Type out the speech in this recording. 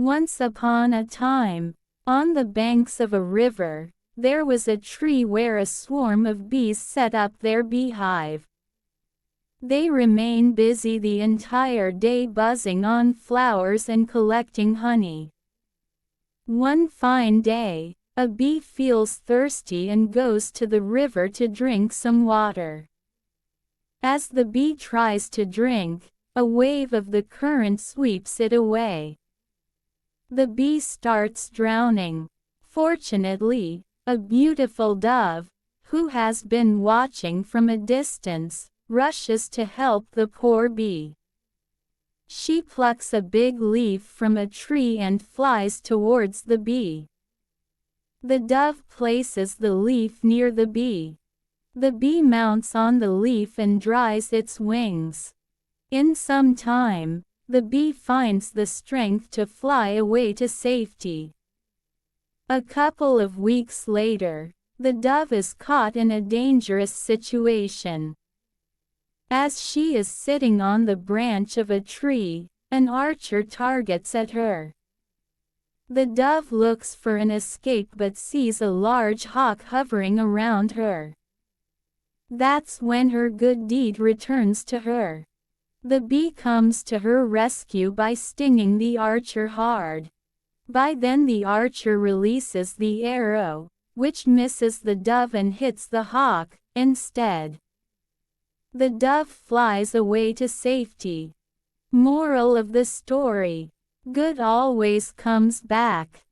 Once upon a time, on the banks of a river, there was a tree where a swarm of bees set up their beehive. They remain busy the entire day buzzing on flowers and collecting honey. One fine day, a bee feels thirsty and goes to the river to drink some water. As the bee tries to drink, a wave of the current sweeps it away. The bee starts drowning. Fortunately, a beautiful dove, who has been watching from a distance, rushes to help the poor bee. She plucks a big leaf from a tree and flies towards the bee. The dove places the leaf near the bee. The bee mounts on the leaf and dries its wings. In some time, the bee finds the strength to fly away to safety. A couple of weeks later, the dove is caught in a dangerous situation. As she is sitting on the branch of a tree, an archer targets at her. The dove looks for an escape but sees a large hawk hovering around her. That's when her good deed returns to her. The bee comes to her rescue by stinging the archer hard. By then the archer releases the arrow, which misses the dove and hits the hawk instead. The dove flies away to safety. Moral of the story: good always comes back.